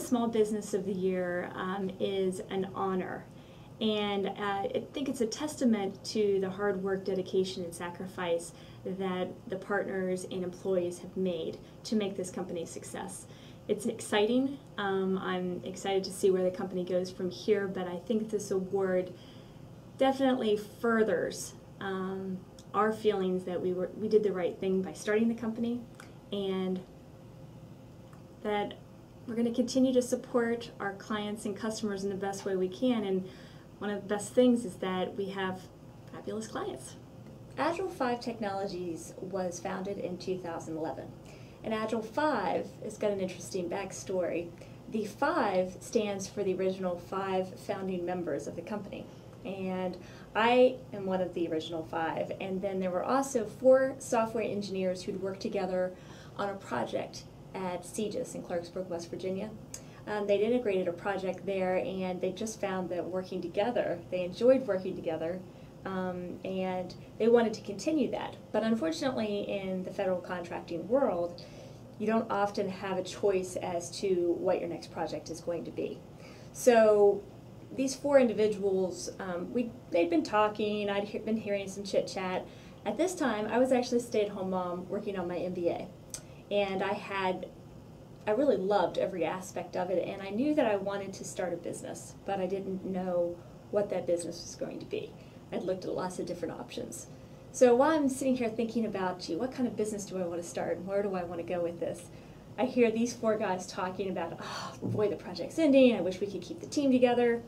Small Business of the Year is an honor. And I think it's a testament to the hard work, dedication, and sacrifice that the partners and employees have made to make this company a success. It's exciting. I'm excited to see where the company goes from here, but I think this award definitely furthers our feelings that we did the right thing by starting the company, and that we're going to continue to support our clients and customers in the best way we can. And one of the best things is that we have fabulous clients. Agile5 Technologies was founded in 2011. And Agile5 has got an interesting backstory. The 5 stands for the original 5 founding members of the company. And I am one of the original 5. And then there were also 4 software engineers who'd worked together on a project at CGIS in Clarksburg, West Virginia. They'd integrated a project there, and they just found that working together, they enjoyed working together, and they wanted to continue that. But unfortunately, in the federal contracting world, you don't often have a choice as to what your next project is going to be. So these 4 individuals, they'd been talking, I'd been hearing some chit-chat. At this time, I was actually a stay-at-home mom working on my MBA. And I really loved every aspect of it, and I knew that I wanted to start a business, but I didn't know what that business was going to be. I'd looked at lots of different options. So while I'm sitting here thinking about, gee, what kind of business do I want to start, and where do I want to go with this? I hear these 4 guys talking about, oh boy, the project's ending, I wish we could keep the team together.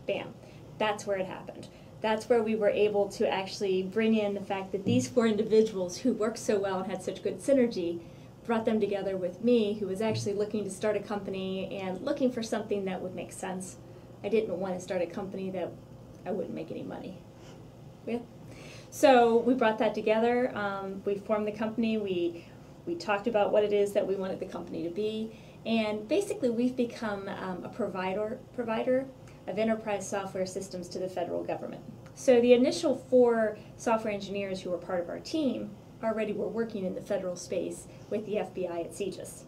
Bam, that's where it happened. That's where we were able to actually bring in the fact that these 4 individuals who worked so well and had such good synergy, brought them together with me, who was actually looking to start a company and looking for something that would make sense. I didn't want to start a company that I wouldn't make any money with. So we brought that together. We formed the company. We talked about what it is that we wanted the company to be. And basically we've become a provider of enterprise software systems to the federal government. So the initial 4 software engineers who were part of our team already were working in the federal space with the FBI at CGIS.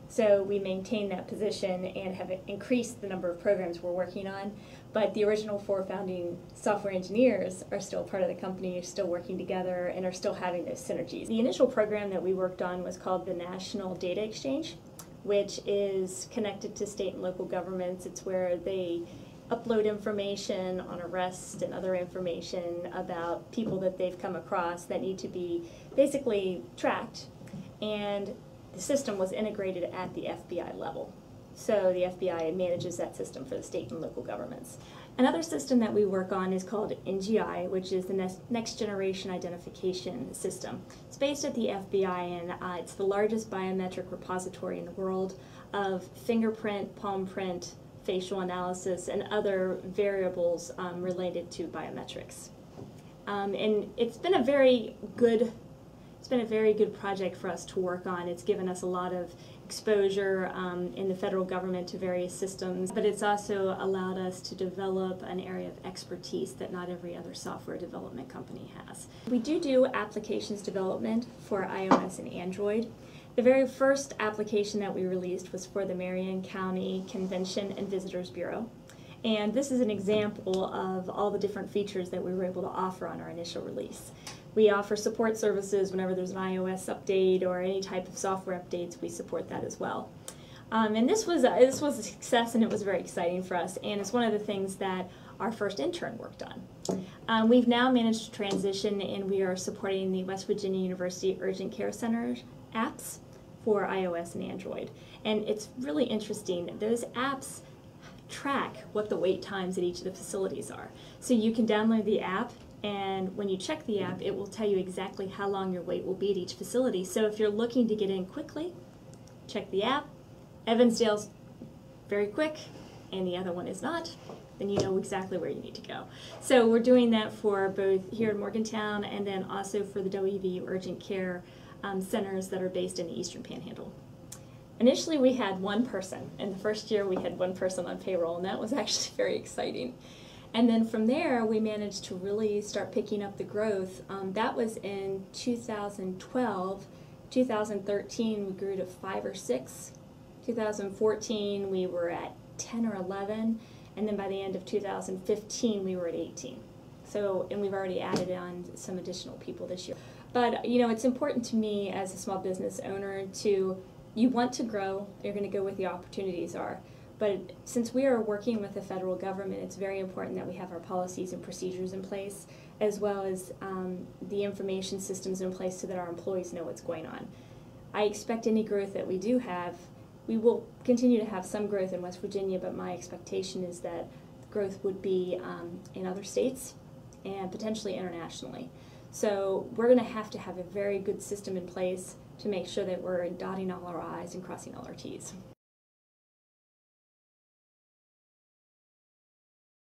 So we maintain that position and have increased the number of programs we're working on, but the original 4 founding software engineers are still part of the company, are still working together, and are still having those synergies. The initial program that we worked on was called the National Data Exchange, which is connected to state and local governments. It's where they upload information on arrests and other information about people that they've come across that need to be basically tracked. And the system was integrated at the FBI level. So the FBI manages that system for the state and local governments. Another system that we work on is called NGI, which is the Next Generation Identification System. It's based at the FBI, and it's the largest biometric repository in the world of fingerprint, palm print, facial analysis, and other variables related to biometrics. And it's been a very good project for us to work on. It's given us a lot of exposure in the federal government to various systems, but it's also allowed us to develop an area of expertise that not every other software development company has. We do applications development for iOS and Android. The very first application that we released was for the Marion County Convention and Visitors Bureau. And this is an example of all the different features that we were able to offer on our initial release. We offer support services whenever there's an iOS update or any type of software updates. We support that as well. And this was a success, and it was very exciting for us. And it's one of the things that our first intern worked on. We've now managed to transition, and we are supporting the West Virginia University Urgent Care Center apps for iOS and Android. And it's really interesting. Those apps track what the wait times at each of the facilities are. So you can download the app, and when you check the app, it will tell you exactly how long your wait will be at each facility. So if you're looking to get in quickly, check the app. Evansdale's very quick, and the other one is not, then you know exactly where you need to go. So we're doing that for both here in Morgantown and then also for the WVU urgent care centers that are based in the Eastern Panhandle. Initially we had 1 person. In the first year we had 1 person on payroll, and that was actually very exciting. And then from there we managed to really start picking up the growth. That was in 2012. 2013 we grew to 5 or 6. 2014 we were at 10 or 11, and then by the end of 2015 we were at 18. So, and we've already added on some additional people this year. But it's important to me as a small business owner you want to grow, you're going to go where the opportunities are. But since we are working with the federal government, it's very important that we have our policies and procedures in place, as well as the information systems in place so that our employees know what's going on. I expect any growth that we do have, we will continue to have some growth in West Virginia, but my expectation is that growth would be in other states and potentially internationally. So we're going to have a very good system in place to make sure that we're dotting all our I's and crossing all our T's.